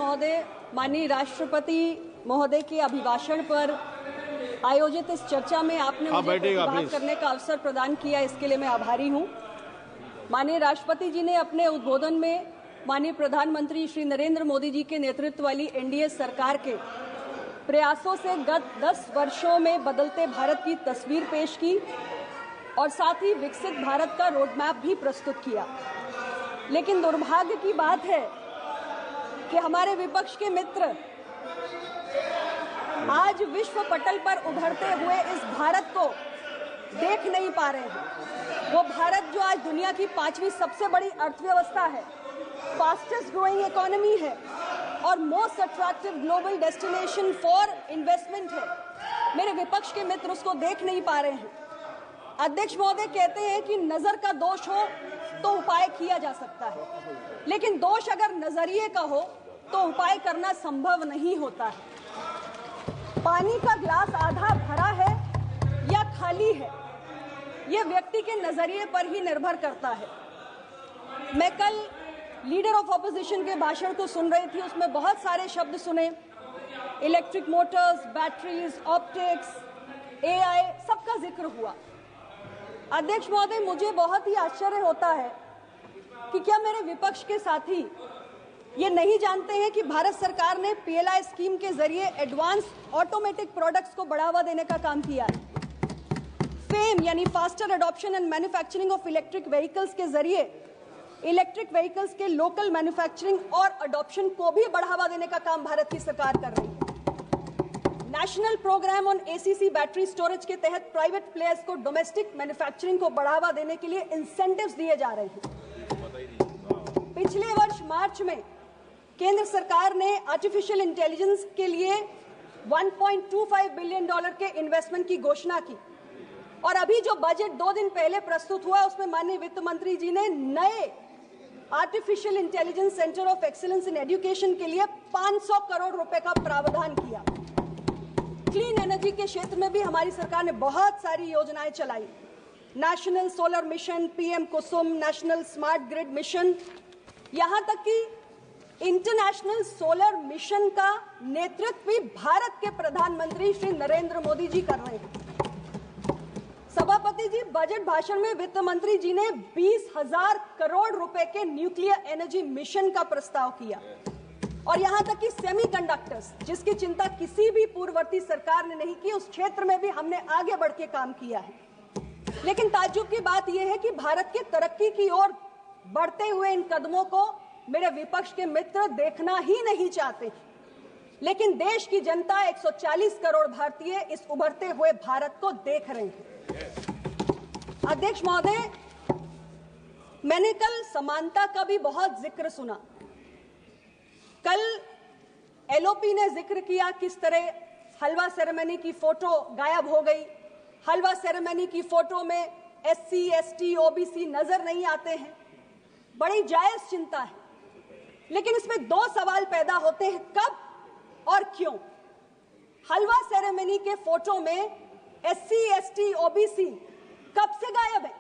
महोदय, माननीय राष्ट्रपति महोदय के अभिभाषण पर आयोजित इस चर्चा में आपने मुझे प्रतिभाग करने का अवसर प्रदान किया, इसके लिए मैं आभारी हूं। माननीय राष्ट्रपति जी ने अपने उद्बोधन में माननीय प्रधानमंत्री श्री नरेंद्र मोदी जी के नेतृत्व वाली एनडीए सरकार के प्रयासों से गत 10 वर्षों में बदलते भारत की तस्वीर पेश की और साथ ही विकसित भारत का रोड मैप भी प्रस्तुत किया। लेकिन दुर्भाग्य की बात है कि हमारे विपक्ष के मित्र आज विश्व पटल पर उभरते हुए इस भारत को देख नहीं पा रहे हैं। वो भारत जो आज दुनिया की 5वीं सबसे बड़ी अर्थव्यवस्था है, फास्टेस्ट ग्रोइंग इकोनॉमी है और most attractive global destination for investment है, मेरे विपक्ष के मित्र उसको देख नहीं पा रहे हैं। अध्यक्ष महोदय कहते हैं कि नजर का दोष हो तो उपाय किया जा सकता है, लेकिन दोष अगर नजरिए का हो तो उपाय करना संभव नहीं होता है। पानी का गिलास आधा भरा है या खाली है, यह व्यक्ति के नजरिए पर ही निर्भर करता है। मैं कल लीडर ऑफ ऑपोजिशन के भाषण को सुन रही थी, उसमें बहुत सारे शब्द सुने, electric Motors, batteries, optics, AI, सबका जिक्र हुआ। अध्यक्ष महोदय, मुझे बहुत ही आश्चर्य होता है कि क्या मेरे विपक्ष के साथी ये नहीं जानते हैं कि भारत सरकार ने पीएलआई स्कीम के जरिए एडवांस ऑटोमेटिक प्रोडक्ट्स को बढ़ावा देने का काम किया है। फेम यानी faster adoption and manufacturing of electric vehicles के जरिए इलेक्ट्रिक व्हीकल्स के लोकल मैन्युफैक्चरिंग और अडॉप्शन को भी बढ़ावा देने का काम भारत की सरकार कर रही है। National programme on ACC battery storage के तहत प्राइवेट प्लेयर्स को डोमेस्टिक मैन्युफैक्चरिंग को बढ़ावा देने के लिए इंसेंटिव्स दिए जा रहे हैं। पिछले वर्ष मार्च में केंद्र सरकार ने आर्टिफिशियल इंटेलिजेंस के लिए $1.25 बिलियन के इन्वेस्टमेंट की घोषणा की और अभी जो बजट 2 दिन पहले प्रस्तुत हुआ उसमें माननीय वित्त मंत्री जी ने नए artificial intelligence centre of excellence in education के लिए 500 करोड़ रुपए का प्रावधान किया। क्लीन एनर्जी के क्षेत्र में भी हमारी सरकार ने बहुत सारी योजनाएं चलाई, नेशनल सोलर मिशन, पीएम कुसुम, नेशनल स्मार्ट ग्रिड मिशन, यहां तक कि इंटरनेशनल सोलर मिशन का नेतृत्व भी भारत के प्रधानमंत्री श्री नरेंद्र मोदी जी कर रहे हैं। सभापति जी, बजट भाषण में वित्त मंत्री जी ने 20,000 करोड़ रुपए के न्यूक्लियर एनर्जी मिशन का प्रस्ताव किया और यहां तक कि सेमीकंडक्टर्स, जिसकी चिंता किसी भी पूर्ववर्ती सरकार ने नहीं की, उस क्षेत्र में भी हमने आगे बढ़ के काम किया है। लेकिन ताज्जुब की बात यह है कि भारत की तरक्की की ओर बढ़ते हुए इन कदमों को मेरे विपक्ष के मित्र देखना ही नहीं चाहते। लेकिन देश की जनता 140 करोड़ भारतीय इस उभरते हुए भारत को देख रहे हैं। अध्यक्ष महोदय, मैंने कल समानता का भी बहुत जिक्र सुना। कल एलओपी ने जिक्र किया किस तरह हलवा सेरेमनी की फोटो गायब हो गई, हलवा सेरेमनी की फोटो में एससी, एसटी, ओबीसी नजर नहीं आते हैं। बड़ी जायज चिंता है, लेकिन इसमें 2 सवाल पैदा होते हैं, कब और क्यों। हलवा सेरेमनी के फोटो में एससी, एसटी, ओबीसी कब से गायब है?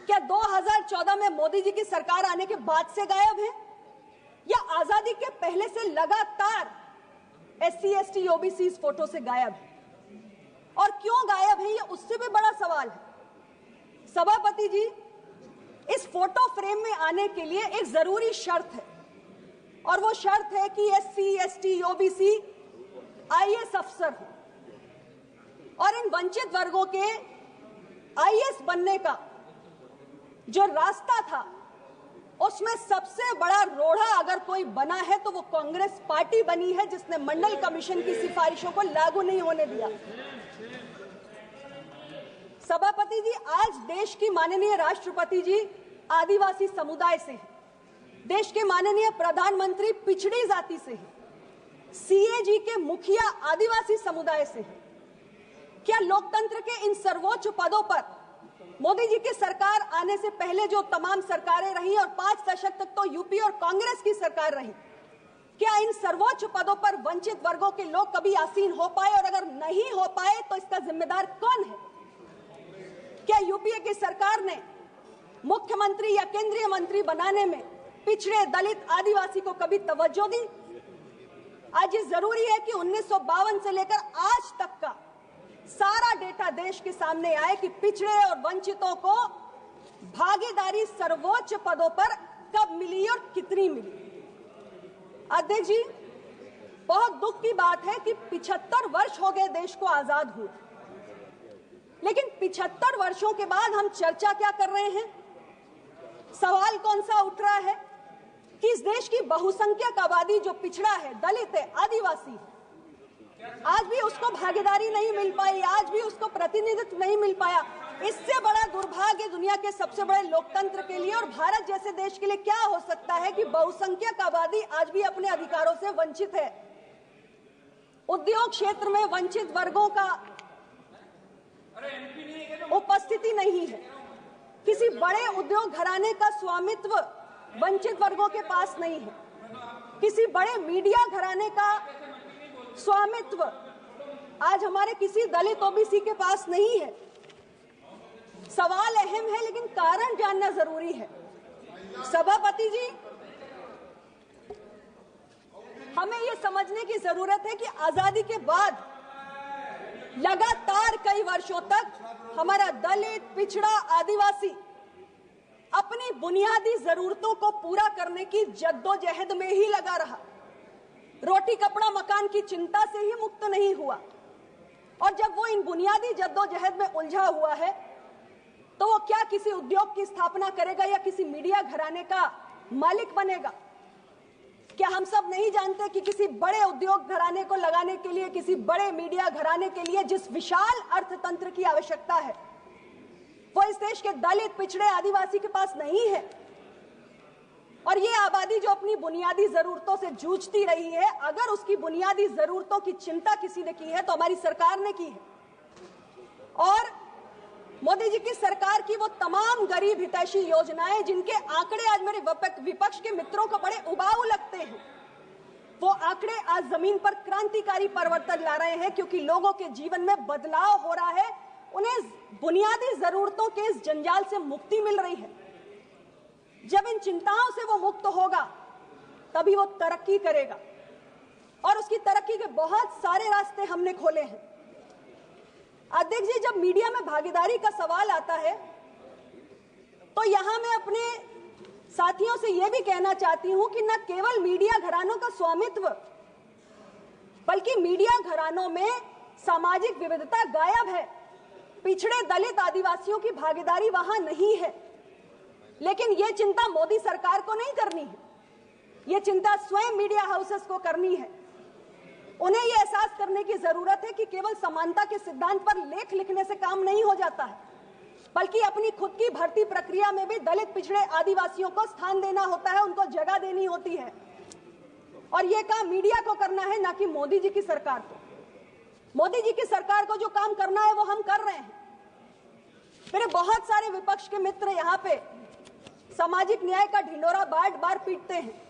क्या 2014 में मोदी जी की सरकार आने के बाद से गायब है या आजादी के पहले से लगातार एससी, एसटी, ओबीसी इस फोटो से गायब है? और क्यों गायब है, ये उससे भी बड़ा सवाल है। सभापति जी, इस फोटो फ्रेम में आने के लिए एक जरूरी शर्त है और वो शर्त है कि एससी, एसटी, ओबीसी आईएएस अफसर हो और इन वंचित वर्गों के आईएएस बनने का जो रास्ता था उसमें सबसे बड़ा रोड़ा अगर कोई बना है तो वो कांग्रेस पार्टी बनी है, जिसने मंडल कमीशन की सिफारिशों को लागू नहीं होने दिया। सभापति जी, आज देश की माननीय राष्ट्रपति जी आदिवासी समुदाय से हैं, देश के माननीय प्रधानमंत्री पिछड़ी जाति से हैं, सीएजी के मुखिया आदिवासी समुदाय से हैं। क्या लोकतंत्र के इन सर्वोच्च पदों पर मोदी जी की सरकार आने से पहले जो तमाम सरकारें रही और 5 दशक तक तो यूपी और कांग्रेस की सरकार रही, क्या इन सर्वोच्च पदों पर वंचित वर्गों के लोग कभी आसीन हो पाए? और अगर नहीं हो पाए तो इसका जिम्मेदार कौन है? क्या यूपीए की सरकार ने मुख्यमंत्री या केंद्रीय मंत्री बनाने में पिछड़े, दलित, आदिवासी को कभी तवज्जो दी? आज ये जरूरी है कि 1952 से लेकर आज तक का सारा डेटा देश के सामने आए कि पिछड़े और वंचितों को भागीदारी सर्वोच्च पदों पर कब मिली और कितनी मिली। अध्यक्ष जी, बहुत दुख की बात है कि 75 वर्ष हो गए देश को आजाद हुए, लेकिन 75 वर्षों के बाद हम चर्चा क्या कर रहे हैं? सवाल कौन सा उठ रहा है कि इस देश की बहुसंख्यक आबादी जो पिछड़ा है, दलित है, आदिवासी है, आज भी उसको भागीदारी नहीं मिल पाई, आज भी उसको प्रतिनिधित्व नहीं मिल पाया। इससे बड़ा दुर्भाग्य दुनिया के सबसे बड़े लोकतंत्र के लिए और भारत जैसे देश के लिए क्या हो सकता है कि बहुसंख्यक आबादी आज भी अपने अधिकारों से वंचित है। उद्योग क्षेत्र में वंचित वर्गों का उपस्थिति नहीं है, किसी बड़े उद्योग घराने का स्वामित्व वंचित वर्गों के पास नहीं है, किसी बड़े मीडिया घराने का स्वामित्व आज हमारे किसी दलित ओबीसी के पास नहीं है। सवाल अहम है, लेकिन कारण जानना जरूरी है। सभापति जी, हमें यह समझने की जरूरत है कि आजादी के बाद लगातार कई वर्षों तक हमारा दलित, पिछड़ा, आदिवासी अपनी बुनियादी जरूरतों को पूरा करने की जद्दोजहद में ही लगा रहा, रोटी कपड़ा मकान की चिंता से ही मुक्त नहीं हुआ। और जब वो इन बुनियादी जद्दोजहद में उलझा हुआ है तो वो क्या किसी उद्योग की स्थापना करेगा या किसी मीडिया घराने का मालिक बनेगा? क्या हम सब नहीं जानते कि किसी बड़े उद्योग घराने को लगाने के लिए, किसी बड़े मीडिया घराने के लिए जिस विशाल अर्थतंत्र की आवश्यकता है वो इस देश के दलित, पिछड़े, आदिवासी के पास नहीं है। और ये आबादी जो अपनी बुनियादी जरूरतों से जूझती रही है, अगर उसकी बुनियादी जरूरतों की चिंता किसी ने की है तो हमारी सरकार ने की है। और मोदी जी की सरकार की वो तमाम गरीब हितैषी योजनाएं जिनके आंकड़े आज मेरे विपक्ष के मित्रों को बड़े उबाऊ लगते हैं, वो आंकड़े आज जमीन पर क्रांतिकारी परिवर्तन ला रहे हैं, क्योंकि लोगों के जीवन में बदलाव हो रहा है, उन्हें बुनियादी जरूरतों के इस जंजाल से मुक्ति मिल रही है। जब इन चिंताओं से वो मुक्त होगा तभी वो तरक्की करेगा, और उसकी तरक्की के बहुत सारे रास्ते हमने खोले हैं। अध्यक्ष जी, जब मीडिया में भागीदारी का सवाल आता है तो यहां मैं अपने साथियों से यह भी कहना चाहती हूं कि न केवल मीडिया घरानों का स्वामित्व, बल्कि मीडिया घरानों में सामाजिक विविधता गायब है। पिछड़े, दलित, आदिवासियों की भागीदारी वहां नहीं है। लेकिन यह चिंता मोदी सरकार को नहीं करनी है, यह चिंता स्वयं मीडिया हाउसेस को करनी है। उन्हें यह एहसास करने की जरूरत है कि केवल समानता के सिद्धांत पर लेख लिखने से काम नहीं हो जाता है, बल्कि अपनी खुद की भर्ती प्रक्रिया में भी दलित, पिछड़े, आदिवासियों को स्थान देना होता है, उनको जगह देनी होती है। और यह काम मीडिया को करना है, ना कि मोदी जी की सरकार को। मोदी जी की सरकार को जो काम करना है वो हम कर रहे हैं। मेरे बहुत सारे विपक्ष के मित्र यहाँ पे सामाजिक न्याय का ढिंडोरा बार बार पीटते हैं।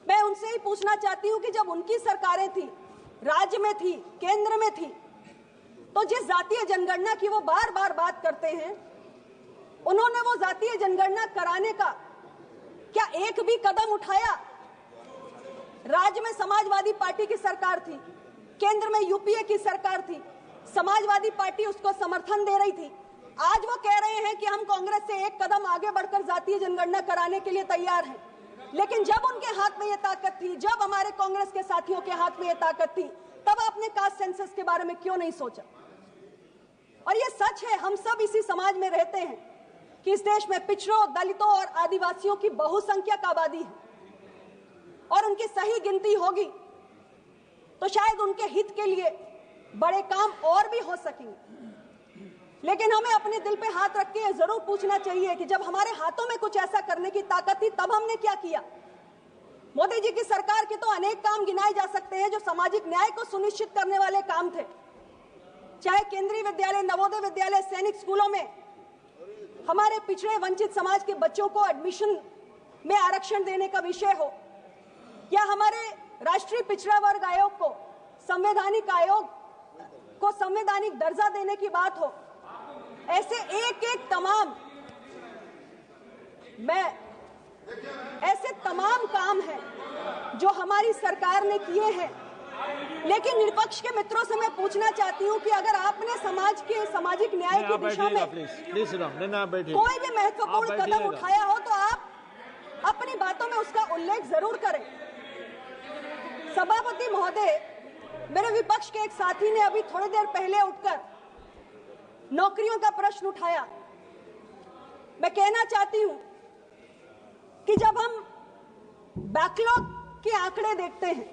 मैं उनसे ही पूछना चाहती हूं कि जब उनकी सरकारें थी, राज्य में थी, केंद्र में थी, तो जिस जातीय जनगणना की वो बार बार बात करते हैं, उन्होंने वो जातीय जनगणना कराने का क्या एक भी कदम उठाया? राज्य में समाजवादी पार्टी की सरकार थी, केंद्र में यूपीए की सरकार थी, समाजवादी पार्टी उसको समर्थन दे रही थी। आज वो कह रहे हैं कि हम कांग्रेस से एक कदम आगे बढ़कर जातीय जनगणना कराने के लिए तैयार हैं। लेकिन जब उनके हाथ में ये ताकत थी, जब हमारे कांग्रेस के साथियों के हाथ में ये ताकत थी, तब आपने कास्ट सेंसस के बारे में क्यों नहीं सोचा? और ये सच है, हम सब इसी समाज में रहते हैं कि इस देश में पिछड़ों, दलितों और आदिवासियों की बहुसंख्यक आबादी है, और उनकी सही गिनती होगी तो शायद उनके हित के लिए बड़े काम और भी हो सकेंगे। लेकिन हमें अपने दिल पे हाथ रख के जरूर पूछना चाहिए कि जब हमारे हाथों में कुछ ऐसा करने की ताकत थी तब हमने क्या किया? मोदी जी की सरकार के तो अनेक काम गिनाए जा सकते हैं जो सामाजिक न्याय को सुनिश्चित करने वाले काम थे। चाहे केंद्रीय विद्यालय, नवोदय विद्यालय, सैनिक स्कूलों में हमारे पिछड़े, वंचित समाज के बच्चों को एडमिशन में आरक्षण देने का विषय हो, या हमारे राष्ट्रीय पिछड़ा वर्ग आयोग को संवैधानिक दर्जा देने की बात हो, ऐसे एक एक तमाम। मैं ऐसे तमाम काम हैं जो हमारी सरकार ने किए हैं। लेकिन विपक्ष के मित्रों से मैं पूछना चाहती हूं कि अगर आपने सामाजिक न्याय की दिशा में कोई भी महत्वपूर्ण कदम उठाया हो तो आप अपनी बातों में उसका उल्लेख जरूर करें। सभापति महोदय, मेरे विपक्ष के एक साथी ने अभी थोड़ी देर पहले उठकर नौकरियों का प्रश्न उठाया। मैं कहना चाहती हूं कि जब हम बैकलॉग के आंकड़े देखते हैं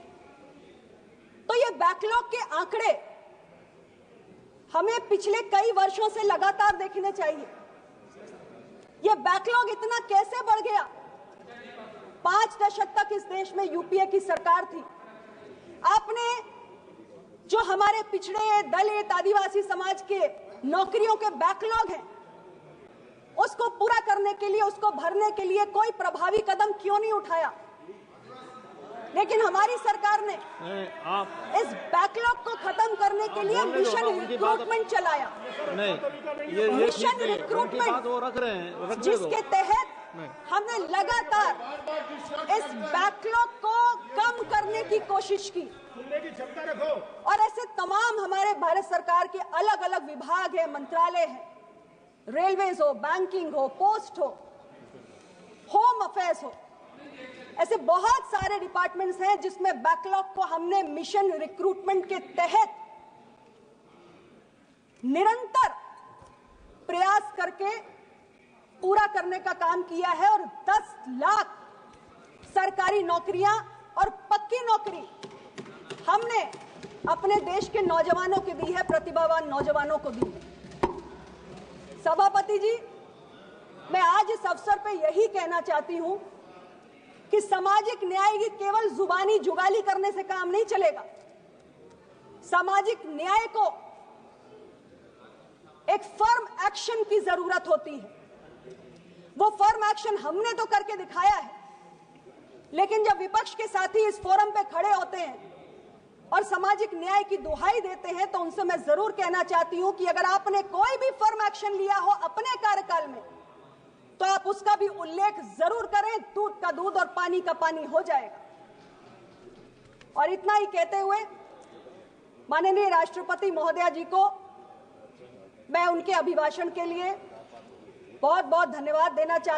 तो ये बैकलॉग के आंकड़े हमें पिछले कई वर्षों से लगातार देखने चाहिए। ये बैकलॉग इतना कैसे बढ़ गया? 5 दशक तक इस देश में यूपीए की सरकार थी। आपने जो हमारे पिछड़े, दलित, आदिवासी समाज के नौकरियों के बैकलॉग हैं, उसको पूरा करने के लिए, उसको भरने के लिए कोई प्रभावी कदम क्यों नहीं उठाया? लेकिन हमारी सरकार ने इस बैकलॉग को खत्म करने के लिए मिशन रिक्रूटमेंट चलाया। मिशन रिक्रूटमेंट जिसके तहत हमने लगातार इस बैकलॉग को कम करने की कोशिश की। और ऐसे तमाम हमारे भारत सरकार के अलग अलग विभाग है, मंत्रालय है, रेलवेज हो, बैंकिंग हो, पोस्ट हो, होम अफेयर्स हो, ऐसे बहुत सारे डिपार्टमेंट्स हैं जिसमें बैकलॉग को हमने मिशन रिक्रूटमेंट के तहत निरंतर प्रयास करके पूरा करने का काम किया है। और 10 लाख सरकारी नौकरियां और पक्की नौकरी हमने अपने देश के नौजवानों को दी है, प्रतिभावान नौजवानों को दी है। सभापति जी, मैं आज इस अवसर पर यही कहना चाहती हूं कि सामाजिक न्याय की केवल जुबानी जुगाली करने से काम नहीं चलेगा। सामाजिक न्याय को एक फर्म एक्शन की जरूरत होती है। वो फर्म एक्शन हमने तो करके दिखाया है, लेकिन जब विपक्ष के साथी इस फोरम पे खड़े होते हैं और सामाजिक न्याय की दुहाई देते हैं तो उनसे मैं जरूर कहना चाहती हूं कि अगर आपने कोई भी फर्म एक्शन लिया हो अपने कार्यकाल में तो आप उसका भी उल्लेख जरूर करें। दूध का दूध और पानी का पानी हो जाएगा। और इतना ही कहते हुए माननीय राष्ट्रपति महोदया जी को मैं उनके अभिभाषण के लिए बहुत बहुत धन्यवाद देना चाहती हूं।